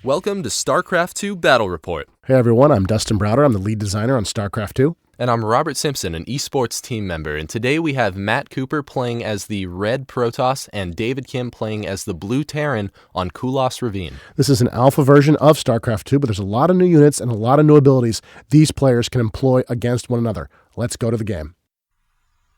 Welcome to StarCraft 2 Battle Report. Hey everyone, I'm Dustin Browder. I'm the lead designer on StarCraft 2. And I'm Robert Simpson, an esports team member. And today we have Matt Cooper playing as the Red Protoss and David Kim playing as the Blue Terran on Kulas Ravine. This is an alpha version of StarCraft 2, but there's a lot of new units and a lot of new abilities these players can employ against one another. Let's go to the game.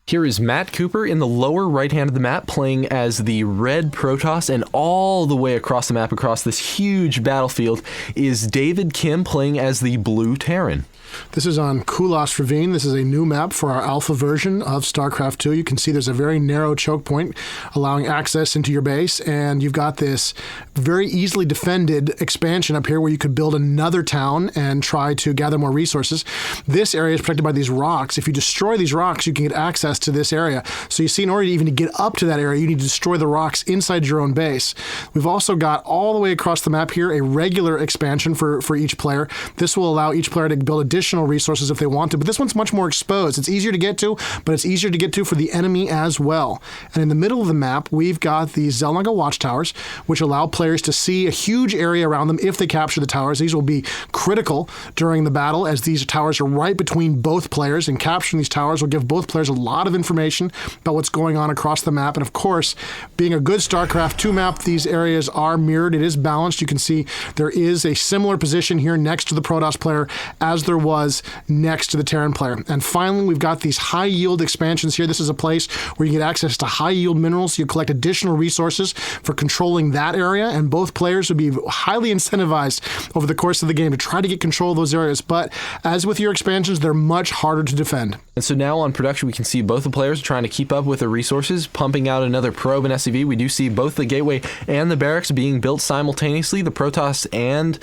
Here is Matt Cooper in the lower right hand of the map playing as the Red Protoss, and all the way across the map, across this huge battlefield, is David Kim playing as the Blue Terran. This is on Kulas Ravine. This is a new map for our alpha version of StarCraft 2. You can see there's a very narrow choke point allowing access into your base, and you've got this very easily defended expansion up here where you could build another town and try to gather more resources. This area is protected by these rocks. If you destroy these rocks, you can get access to this area. So you see, in order to even get up to that area, you need to destroy the rocks inside your own base. We've also got all the way across the map here a regular expansion for each player. This will allow each player to build additional resources if they want to, but this one's much more exposed. It's easier to get to, but it's easier to get to for the enemy as well. And in the middle of the map, we've got the Zelnaga watchtowers, which allow players to see a huge area around them if they capture the towers. These will be critical during the battle, as these towers are right between both players, and capturing these towers will give both players a lot of information about what's going on across the map. And of course, being a good StarCraft 2 map, these areas are mirrored. It is balanced. You can see there is a similar position here next to the Protoss player as there was next to the Terran player. And finally, we've got these high yield expansions here. This is a place where you get access to high yield minerals. You collect additional resources for controlling that area, and both players would be highly incentivized over the course of the game to try to get control of those areas. But as with your expansions, they're much harder to defend. And so now on production, we can see both the players trying to keep up with the resources, pumping out another probe and SCV. We do see both the gateway and the barracks being built simultaneously. The Protoss and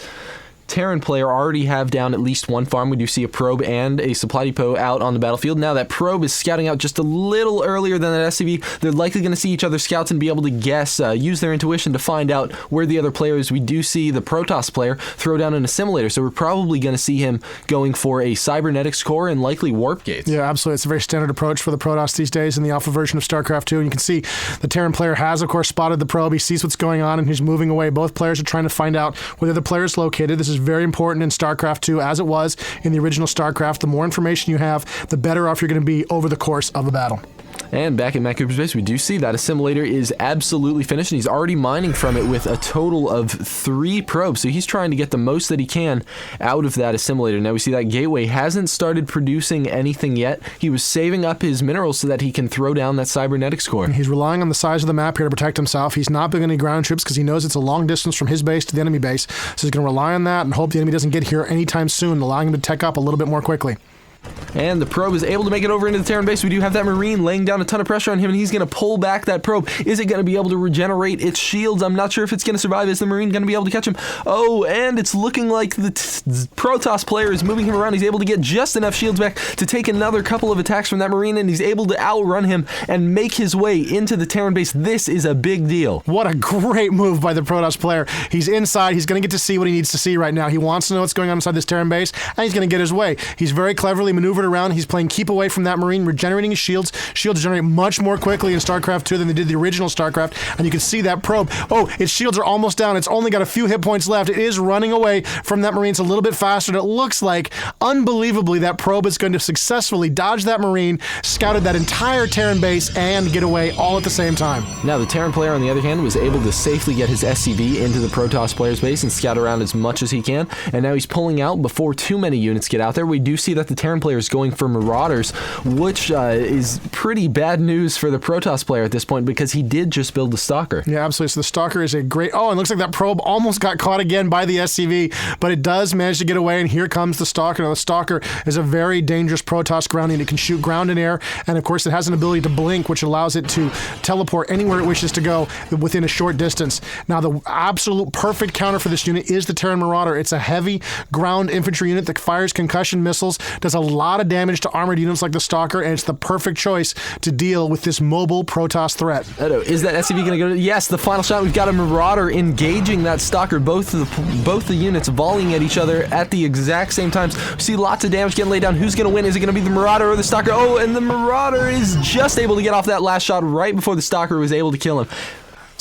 Terran player already have down at least one farm. We do see a probe and a supply depot out on the battlefield. Now that probe is scouting out just a little earlier than that SCV. They're likely going to see each other's scouts and be able to guess, use their intuition to find out where the other player is. We do see the Protoss player throw down an assimilator, so we're probably going to see him going for a cybernetics core and likely warp gates. Yeah, absolutely. It's a very standard approach for the Protoss these days in the alpha version of StarCraft 2. And you can see the Terran player has, of course, spotted the probe. He sees what's going on and he's moving away. Both players are trying to find out where the other player is located. This is very important in StarCraft 2, as it was in the original StarCraft. The more information you have, the better off you're going to be over the course of a battle. And back in Matt Cooper's base, we do see that assimilator is absolutely finished, and he's already mining from it with a total of 3 probes. So he's trying to get the most that he can out of that assimilator. Now we see that gateway hasn't started producing anything yet. He was saving up his minerals so that he can throw down that cybernetics core. He's relying on the size of the map here to protect himself. He's not building any ground troops because he knows it's a long distance from his base to the enemy base. So he's going to rely on that and hope the enemy doesn't get here anytime soon, allowing him to tech up a little bit more quickly. And the probe is able to make it over into the Terran base. We do have that Marine laying down a ton of pressure on him, and he's going to pull back that probe. Is it going to be able to regenerate its shields? I'm not sure if it's going to survive. Is the Marine going to be able to catch him? Oh, and it's looking like the Protoss player is moving him around. He's able to get just enough shields back to take another couple of attacks from that Marine, and he's able to outrun him and make his way into the Terran base. This is a big deal. What a great move by the Protoss player. He's inside. He's going to get to see what he needs to see right now. He wants to know what's going on inside this Terran base, and he's going to get his way. He's very cleverly maneuvered around. He's playing keep away from that Marine, regenerating his shields. Shields generate much more quickly in StarCraft 2 than they did the original StarCraft, and you can see that probe. Oh, its shields are almost down. It's only got a few hit points left. It is running away from that Marine. It's a little bit faster, and it looks like, unbelievably, that probe is going to successfully dodge that Marine, scouted that entire Terran base, and get away all at the same time. Now, the Terran player, on the other hand, was able to safely get his SCV into the Protoss player's base and scout around as much as he can, and now he's pulling out before too many units get out there. We do see that the Terran player is going for Marauders, which is pretty bad news for the Protoss player at this point, because he did just build the Stalker. Yeah, absolutely. So the Stalker is a great... Oh, and it looks like that probe almost got caught again by the SCV, but it does manage to get away, and here comes the Stalker. Now, the Stalker is a very dangerous Protoss grounding. It can shoot ground and air, and of course it has an ability to blink, which allows it to teleport anywhere it wishes to go within a short distance. Now, the absolute perfect counter for this unit is the Terran Marauder. It's a heavy ground infantry unit that fires concussion missiles, does a lot of damage to armored units like the Stalker, and it's the perfect choice to deal with this mobile Protoss threat. Is that SCV going to go? Yes, the final shot. We've got a Marauder engaging that Stalker. Both the units volleying at each other at the exact same time. We see lots of damage getting laid down. Who's going to win? Is it going to be the Marauder or the Stalker? Oh, and the Marauder is just able to get off that last shot right before the Stalker was able to kill him.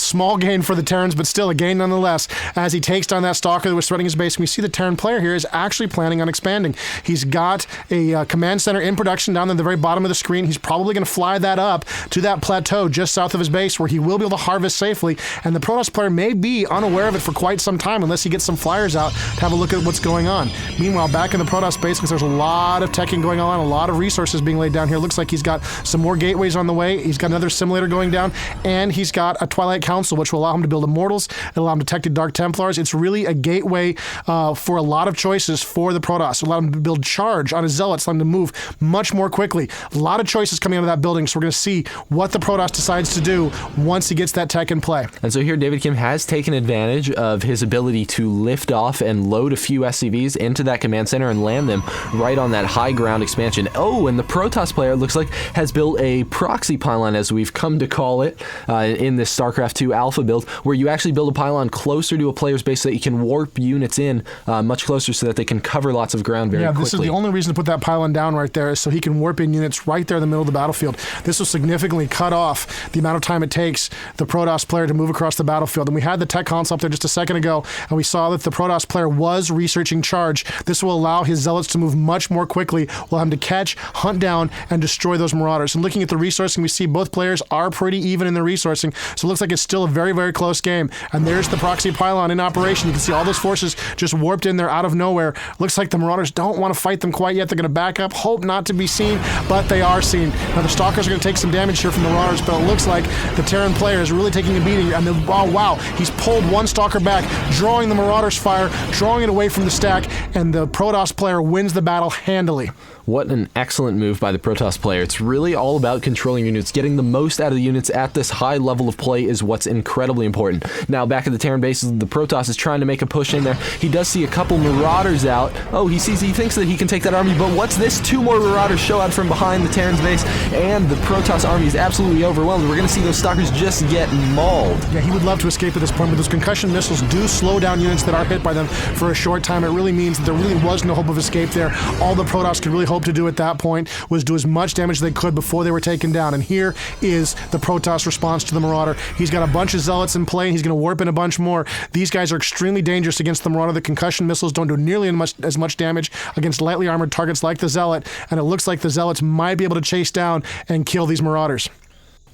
small gain for the Terrans, but still a gain nonetheless as he takes down that Stalker that was threatening his base. And we see the Terran player here is actually planning on expanding. He's got a command center in production down at the very bottom of the screen. He's probably going to fly that up to that plateau just south of his base where he will be able to harvest safely. And the Protoss player may be unaware of it for quite some time unless he gets some flyers out to have a look at what's going on. Meanwhile, back in the Protoss base, because there's a lot of teching going on, a lot of resources being laid down here. Looks like he's got some more gateways on the way. He's got another simulator going down, and he's got a Twilight Council, which will allow him to build Immortals. It'll allow him to detect Dark Templars. It's really a gateway for a lot of choices for the Protoss. It'll allow him to build Charge on his Zealots, allow him to move much more quickly. A lot of choices coming out of that building, so we're going to see what the Protoss decides to do once he gets that tech in play. And so here David Kim has taken advantage of his ability to lift off and load a few SCVs into that command center and land them right on that high ground expansion. Oh, and the Protoss player, it looks like, has built a proxy pylon, as we've come to call it, in this StarCraft 2 alpha build, where you actually build a pylon closer to a player's base so that you can warp units in much closer so that they can cover lots of ground very quickly. Yeah, this is the only reason to put that pylon down right there is so he can warp in units right there in the middle of the battlefield. This will significantly cut off the amount of time it takes the Protoss player to move across the battlefield. And we had the tech console up there just a second ago, and we saw that the Protoss player was researching Charge. This will allow his Zealots to move much more quickly. We'll have him to catch, hunt down, and destroy those Marauders. And looking at the resourcing, we see both players are pretty even in the resourcing, so it looks like it's still a very, very close game. And there's the proxy pylon in operation. You can see all those forces just warped in there out of nowhere. Looks like the Marauders don't want to fight them quite yet. They're going to back up, hope not to be seen, but they are seen. Now the Stalkers are going to take some damage here from the Marauders, but it looks like the Terran player is really taking a beating. And oh wow, he's pulled one Stalker back, drawing the Marauders' fire, drawing it away from the stack, and the Protoss player wins the battle handily. What an excellent move by the Protoss player. It's really all about controlling units. Getting the most out of the units at this high level of play is what's incredibly important. Now, back at the Terran base, the Protoss is trying to make a push in there. He does see a couple Marauders out. Oh, he thinks that he can take that army, but what's this? Two more Marauders show out from behind the Terran's base, and the Protoss army is absolutely overwhelmed. We're going to see those Stalkers just get mauled. Yeah, he would love to escape at this point, but those concussion missiles do slow down units that are hit by them for a short time. It really means that there really was no hope of escape there. All the Protoss could really hope to do at that point was do as much damage as they could before they were taken down. And here is the Protoss response to the Marauder. He's got a bunch of Zealots in play, and he's going to warp in a bunch more. These guys are extremely dangerous against the Marauder. The concussion missiles don't do nearly as much damage against lightly armored targets like the Zealot, and it looks like the Zealots might be able to chase down and kill these Marauders.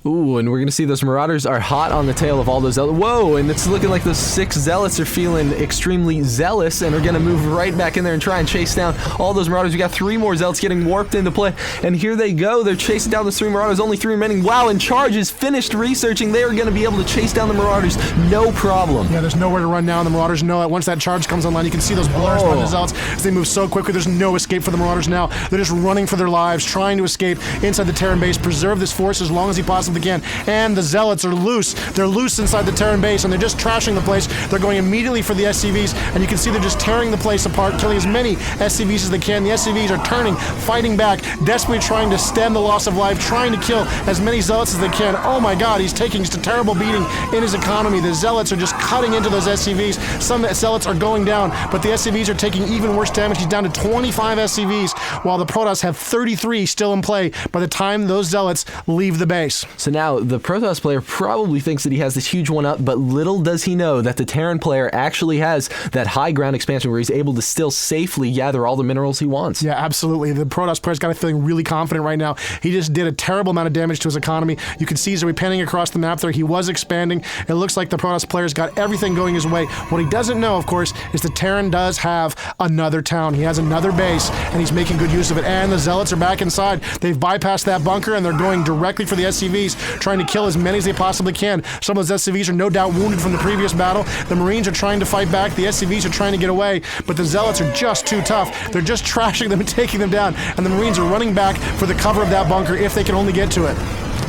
Ooh, and we're going to see those Marauders are hot on the tail of all those Zealots. Whoa, and it's looking like those 6 Zealots are feeling extremely zealous and are going to move right back in there and try and chase down all those Marauders. We got 3 more Zealots getting warped into play, and here they go. They're chasing down those 3 Marauders, only 3 remaining. Wow, and Charge is finished researching. They are going to be able to chase down the Marauders, no problem. Yeah, there's nowhere to run now, and the Marauders know it. Once that Charge comes online, you can see those blurs by the Zealots as they move so quickly. There's no escape for the Marauders now. They're just running for their lives, trying to escape inside the Terran base, preserve this force as long as he possibly can. And the Zealots are loose. They're loose inside the Terran base, and they're just trashing the place. They're going immediately for the SCVs, and you can see they're just tearing the place apart, killing as many SCVs as they can. The SCVs are turning, fighting back, desperately trying to stem the loss of life, trying to kill as many Zealots as they can. Oh my god, he's taking just a terrible beating in his economy. The Zealots are just cutting into those SCVs. Some Zealots are going down, but the SCVs are taking even worse damage. He's down to 25 SCVs, while the Protoss have 33 still in play by the time those Zealots leave the base. So now, the Protoss player probably thinks that he has this huge one up, but little does he know that the Terran player actually has that high ground expansion where he's able to still safely gather all the minerals he wants. Yeah, absolutely. The Protoss player's got a feeling really confident right now. He just did a terrible amount of damage to his economy. You can see as we're panning across the map there, he was expanding. It looks like the Protoss player's got everything going his way. What he doesn't know, of course, is the Terran does have another town. He has another base, and he's making good use of it. And the Zealots are back inside. They've bypassed that bunker, and they're going directly for the SCVs, trying to kill as many as they possibly can. Some of those SCVs are no doubt wounded from the previous battle. The Marines are trying to fight back. The SCVs are trying to get away, but the Zealots are just too tough. They're just trashing them and taking them down, and the Marines are running back for the cover of that bunker if they can only get to it.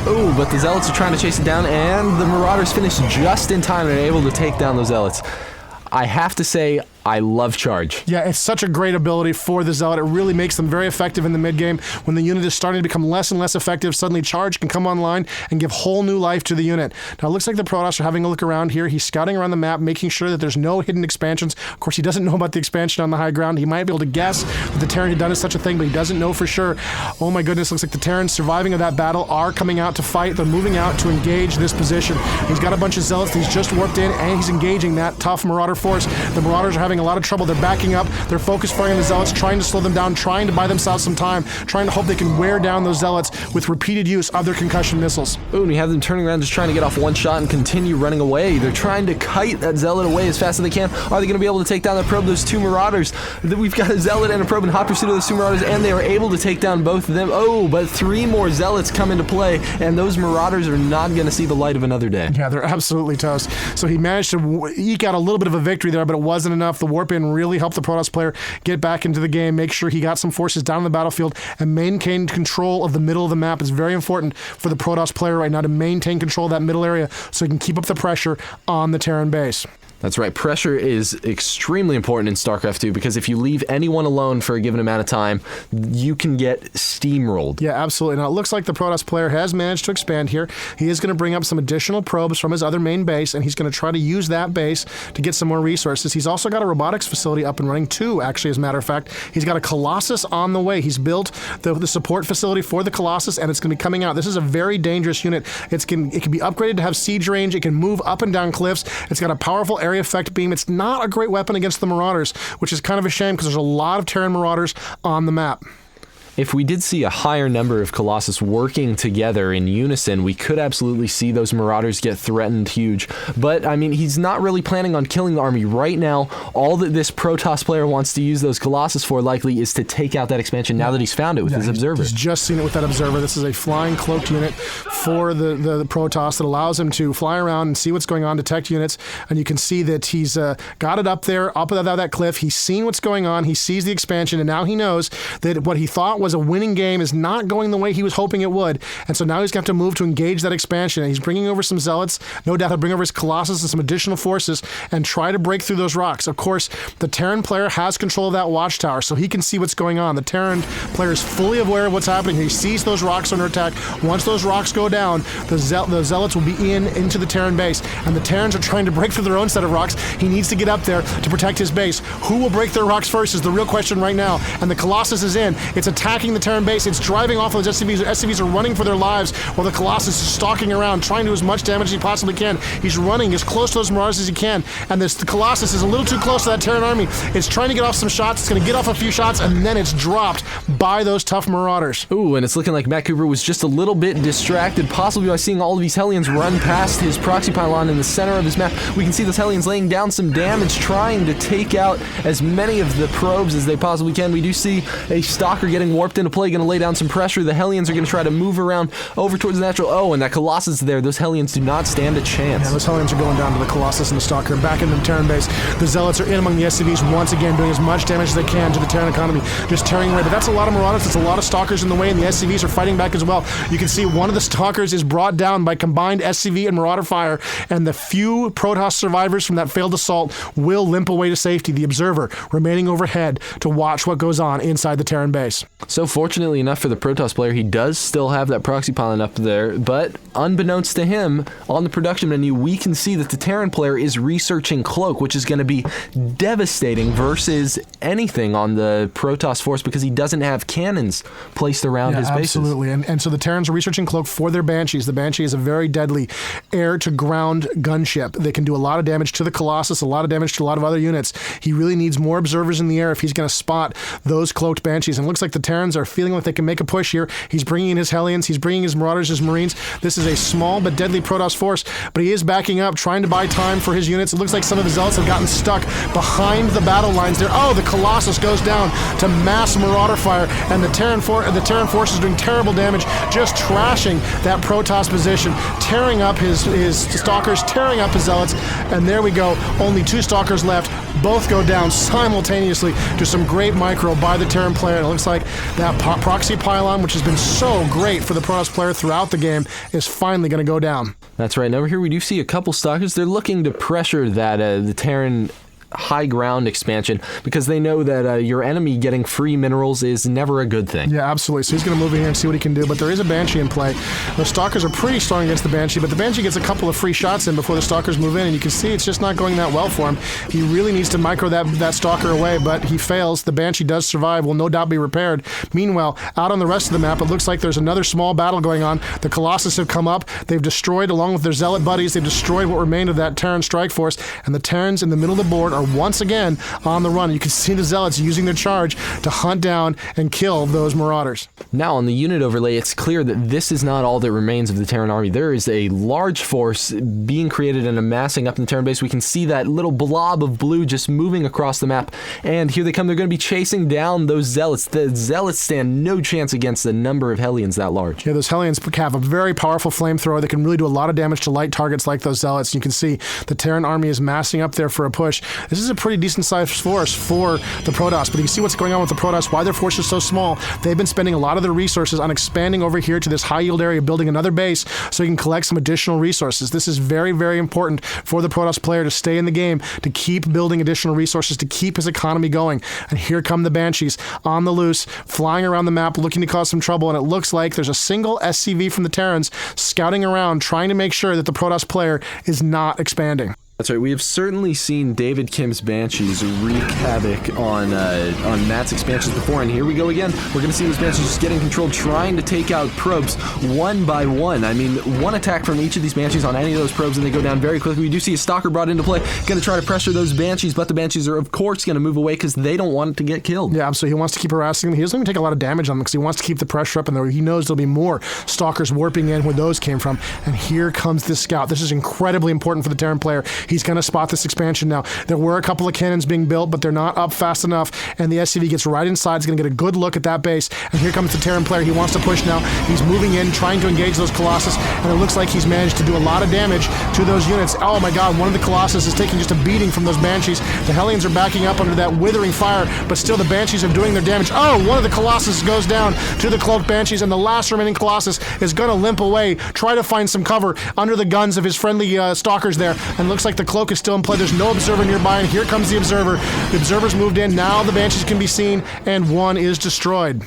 Ooh, but the Zealots are trying to chase it down, and the Marauders finish just in time and are able to take down those Zealots. I have to say, I love charge. Yeah, it's such a great ability for the Zealot. It really makes them very effective in the mid-game. When the unit is starting to become less and less effective, suddenly charge can come online and give whole new life to the unit. Now, it looks like the Protoss are having a look around here. He's scouting around the map, making sure that there's no hidden expansions. Of course, he doesn't know about the expansion on the high ground. He might be able to guess that the Terran had done such a thing, but he doesn't know for sure. Oh my goodness, looks like the Terrans surviving of that battle are coming out to fight. They're moving out to engage this position. He's got a bunch of Zealots that he's just warped in, and he's engaging that tough Marauder force. The Marauders are having a lot of trouble. They're backing up. They're focus firing on the Zealots, trying to slow them down, trying to buy themselves some time, trying to hope they can wear down those Zealots with repeated use of their concussion missiles. Ooh, and you have them turning around just trying to get off one shot and continue running away. They're trying to kite that Zealot away as fast as they can. Are they going to be able to take down the probe? Those two Marauders. We've got a Zealot and a probe in hot pursuit of those two Marauders, and they are able to take down both of them. Oh, but 3 more Zealots come into play, and those Marauders are not going to see the light of another day. Yeah, they're absolutely toast. So he managed to eke out a little bit of a victory there, but it wasn't enough. The warp in really helped the Protoss player get back into the game, make sure he got some forces down on the battlefield, and maintain control of the middle of the map. It's very important for the Protoss player right now to maintain control of that middle area so he can keep up the pressure on the Terran base. That's right. Pressure is extremely important in StarCraft 2 because if you leave anyone alone for a given amount of time, you can get steamrolled. Yeah, absolutely. Now, it looks like the Protoss player has managed to expand here. He is going to bring up some additional probes from his other main base, and he's going to try to use that base to get some more resources. He's also got a robotics facility up and running, too, actually, as a matter of fact. He's got a Colossus on the way. He's built the support facility for the Colossus, and it's going to be coming out. This is a very dangerous unit. It can be upgraded to have siege range. It can move up and down cliffs. It's got a powerful area effect beam. It's not a great weapon against the Marauders, which is kind of a shame because there's a lot of Terran Marauders on the map. If we did see a higher number of Colossus working together in unison, we could absolutely see those Marauders get threatened huge. But, I mean, he's not really planning on killing the army. Right now, all that this Protoss player wants to use those Colossus for likely is to take out that expansion now that he's found it with his Observer. He's just seen it with that Observer. This is a flying cloaked unit for the Protoss that allows him to fly around and see what's going on, detect units, and you can see that he's got it up there, up above that cliff. He's seen what's going on. He sees the expansion, and now he knows that what he thought was a winning game is not going the way he was hoping it would. And so now he's going to have to move to engage that expansion. And he's bringing over some Zealots. No doubt he'll bring over his Colossus and some additional forces and try to break through those rocks. Of course, the Terran player has control of that watchtower, so he can see what's going on. The Terran player is fully aware of what's happening. He sees those rocks under attack. Once those rocks go down, the Zealots will be into the Terran base. And the Terrans are trying to break through their own set of rocks. He needs to get up there to protect his base. Who will break their rocks first is the real question right now. And the Colossus is in. It's attacking the Terran base. It's driving off of those SCVs. The SCVs are running for their lives while the Colossus is stalking around, trying to do as much damage as he possibly can. He's running as close to those Marauders as he can, and the Colossus is a little too close to that Terran army. It's trying to get off some shots. It's going to get off a few shots, and then it's dropped by those tough Marauders. Ooh, and it's looking like Matt Cooper was just a little bit distracted, possibly by seeing all of these Hellions run past his proxy pylon in the center of his map. We can see those Hellions laying down some damage, trying to take out as many of the probes as they possibly can. We do see a Stalker getting warped into play, going to lay down some pressure. The Hellions are going to try to move around over towards the natural. Oh, and that Colossus there. Those Hellions do not stand a chance. Yeah, those Hellions are going down to the Colossus and the Stalker, back into the Terran base. The Zealots are in among the SCVs once again, doing as much damage as they can to the Terran economy, just tearing away. But that's a lot of Marauders. That's a lot of Stalkers in the way, and the SCVs are fighting back as well. You can see one of the Stalkers is brought down by combined SCV and Marauder fire, and the few Protoss survivors from that failed assault will limp away to safety. The Observer remaining overhead to watch what goes on inside the Terran base. So fortunately enough for the Protoss player, he does still have that proxy pylon up there, but unbeknownst to him, on the production menu, we can see that the Terran player is researching Cloak, which is going to be devastating versus anything on the Protoss force because he doesn't have cannons placed around his bases. Absolutely, and so the Terrans are researching Cloak for their Banshees. The Banshee is a very deadly air-to-ground gunship. They can do a lot of damage to the Colossus, a lot of damage to a lot of other units. He really needs more observers in the air if he's going to spot those cloaked Banshees. And it looks like the Terrans are feeling like they can make a push here. He's bringing in his Hellions, he's bringing his Marauders, his Marines. This is a small but deadly Protoss force, but he is backing up, trying to buy time for his units. It looks like some of his Zealots have gotten stuck behind the battle lines there. Oh, the Colossus goes down to mass Marauder fire, and the Terran force is doing terrible damage, just trashing that Protoss position, tearing up his Stalkers, tearing up his Zealots, and there we go. Only 2 Stalkers left. Both go down simultaneously to some great micro by the Terran player. And it looks like that proxy pylon, which has been so great for the Protoss player throughout the game, is finally going to go down. That's right. And over here we do see a couple Stalkers. They're looking to pressure that the Terran high ground expansion because they know that your enemy getting free minerals is never a good thing. Yeah, absolutely. So he's going to move in here and see what he can do, but there is a Banshee in play. The Stalkers are pretty strong against the Banshee, but the Banshee gets a couple of free shots in before the Stalkers move in, and you can see it's just not going that well for him. He really needs to micro that Stalker away, but he fails. The Banshee does survive, will no doubt be repaired. Meanwhile, out on the rest of the map, it looks like there's another small battle going on. The Colossus have come up. They've destroyed, along with their Zealot buddies, they've destroyed what remained of that Terran strike force, and the Terrans in the middle of the board are once again on the run. You can see the Zealots using their charge to hunt down and kill those Marauders. Now, on the unit overlay, it's clear that this is not all that remains of the Terran army. There is a large force being created and amassing up in the Terran base. We can see that little blob of blue just moving across the map, and here they come. They're going to be chasing down those Zealots. The Zealots stand no chance against the number of Hellions that large. Yeah, those Hellions have a very powerful flamethrower that can really do a lot of damage to light targets like those Zealots. You can see the Terran army is massing up there for a push. This is a pretty decent sized force for the Protoss, but you can see what's going on with the Protoss, why their force is so small. They've been spending a lot of their resources on expanding over here to this high yield area, building another base so you can collect some additional resources. This is very, very important for the Protoss player to stay in the game, to keep building additional resources, to keep his economy going. And here come the Banshees on the loose, flying around the map, looking to cause some trouble, and it looks like there's a single SCV from the Terrans scouting around, trying to make sure that the Protoss player is not expanding. That's right. We have certainly seen David Kim's Banshees wreak havoc on Matt's expansions before, and here we go again. We're going to see those Banshees just getting controlled, trying to take out probes one by one. I mean, one attack from each of these Banshees on any of those probes, and they go down very quickly. We do see a Stalker brought into play, going to try to pressure those Banshees, but the Banshees are, of course, going to move away because they don't want it to get killed. Yeah, so he wants to keep harassing them. He doesn't even take a lot of damage on them because he wants to keep the pressure up, and he knows there'll be more Stalkers warping in where those came from. And here comes this scout. This is incredibly important for the Terran player. He's going to spot this expansion now. There were a couple of cannons being built, but they're not up fast enough, and the SCV gets right inside. He's going to get a good look at that base, and here comes the Terran player. He wants to push now. He's moving in, trying to engage those Colossus, and it looks like he's managed to do a lot of damage to those units. Oh my god, one of the Colossus is taking just a beating from those Banshees. The Hellions are backing up under that withering fire, but still the Banshees are doing their damage. Oh, one of the Colossus goes down to the cloaked Banshees, and the last remaining Colossus is going to limp away, try to find some cover under the guns of his friendly Stalkers there, and looks like the cloak is still in play. There's no observer nearby, and here comes the observer. The observer's moved in. Now the Banshees can be seen, and one is destroyed.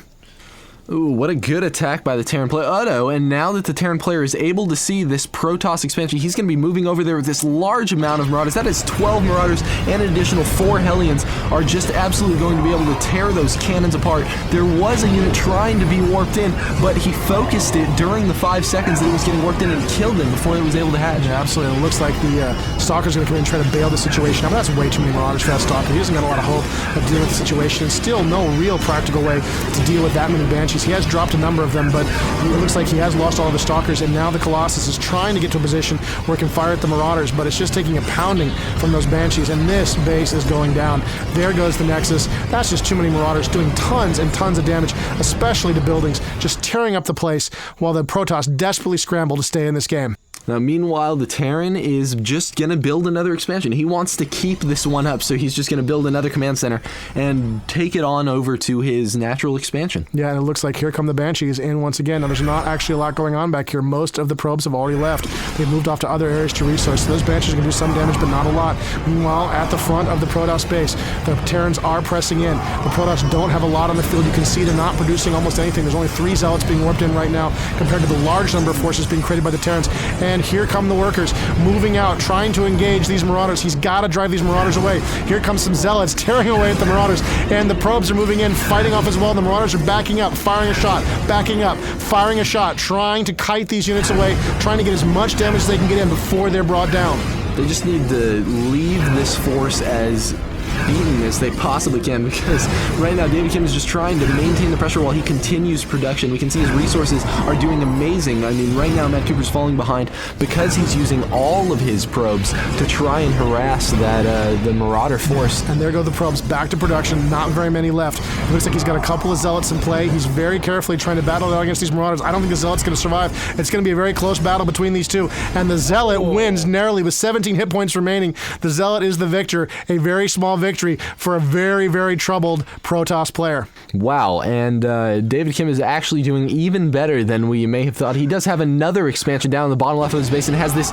Ooh, what a good attack by the Terran player. And now that the Terran player is able to see this Protoss expansion, he's going to be moving over there with this large amount of Marauders. That is 12 Marauders and an additional 4 Hellions are just absolutely going to be able to tear those cannons apart. There was a unit trying to be warped in, but he focused it during the 5 seconds that it was getting warped in and killed him before it was able to hatch. Yeah, absolutely. It looks like the Stalker's going to come in and try to bail the situation out, but that's way too many Marauders for that Stalker. He doesn't got a lot of hope of dealing with the situation, and still no real practical way to deal with that many Banshees. He has dropped a number of them, but it looks like he has lost all of his Stalkers, and now the Colossus is trying to get to a position where it can fire at the Marauders, but it's just taking a pounding from those Banshees, and this base is going down. There goes the Nexus. That's just too many Marauders doing tons and tons of damage, especially to buildings, just tearing up the place while the Protoss desperately scramble to stay in this game. Now, meanwhile, the Terran is just going to build another expansion. He wants to keep this one up, so he's just going to build another command center and take it on over to his natural expansion. Yeah, and it looks like here come the Banshees in once again. Now, there's not actually a lot going on back here. Most of the probes have already left. They've moved off to other areas to resource, so those Banshees are going to do some damage, but not a lot. Meanwhile, at the front of the Protoss base, the Terrans are pressing in. The Protoss don't have a lot on the field. You can see they're not producing almost anything. There's only 3 Zealots being warped in right now compared to the large number of forces being created by the Terrans. And here come the workers moving out, trying to engage these Marauders. He's got to drive these Marauders away. Here comes some Zealots tearing away at the Marauders, and the probes are moving in, fighting off as well. The Marauders are backing up, firing a shot, backing up, firing a shot, trying to kite these units away, trying to get as much damage as they can get in before they're brought down. They just need to leave this force as beaten as they possibly can, because right now David Kim is just trying to maintain the pressure while he continues production. We can see his resources are doing amazing. I mean, right now Matt Cooper's falling behind because he's using all of his probes to try and harass that the Marauder force. And there go the probes back to production. Not very many left. It looks like he's got a couple of Zealots in play. He's very carefully trying to battle out against these Marauders. I don't think the Zealot's going to survive. It's going to be a very close battle between these two, and the Zealot wins narrowly with 17 hit points remaining. The Zealot is the victor. A very small victory victory for a very, very troubled Protoss player. Wow, and David Kim is actually doing even better than we may have thought. He does have another expansion down in the bottom left of his base and has this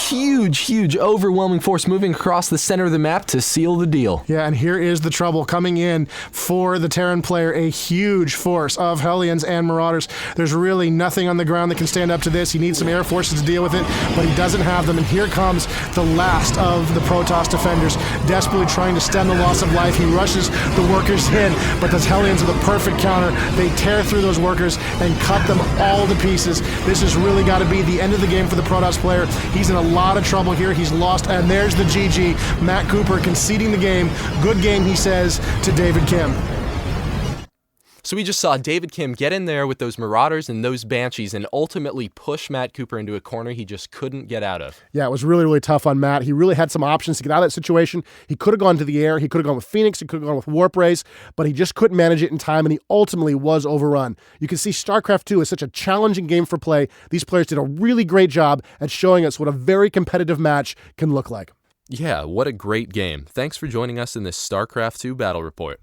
huge, overwhelming force moving across the center of the map to seal the deal. Yeah, and here is the trouble coming in for the Terran player, a huge force of Hellions and Marauders. There's really nothing on the ground that can stand up to this. He needs some air forces to deal with it, but he doesn't have them, and here comes the last of the Protoss defenders, desperately trying to stem the loss of life. He rushes the workers in, but those Hellions are the perfect counter. They tear through those workers and cut them all to pieces. This has really got to be the end of the game for the Protoss player. He's in a lot of trouble here. He's lost, and there's the GG. Matt Cooper conceding the game. Good game, he says, to David Kim. So we just saw David Kim get in there with those Marauders and those Banshees and ultimately push Matt Cooper into a corner he just couldn't get out of. Yeah, it was really, really tough on Matt. He really had some options to get out of that situation. He could have gone to the air. He could have gone with Phoenix. He could have gone with Warp Rays, but he just couldn't manage it in time, and he ultimately was overrun. You can see StarCraft 2 is such a challenging game for play. These players did a really great job at showing us what a very competitive match can look like. Yeah, what a great game. Thanks for joining us in this StarCraft 2 Battle Report.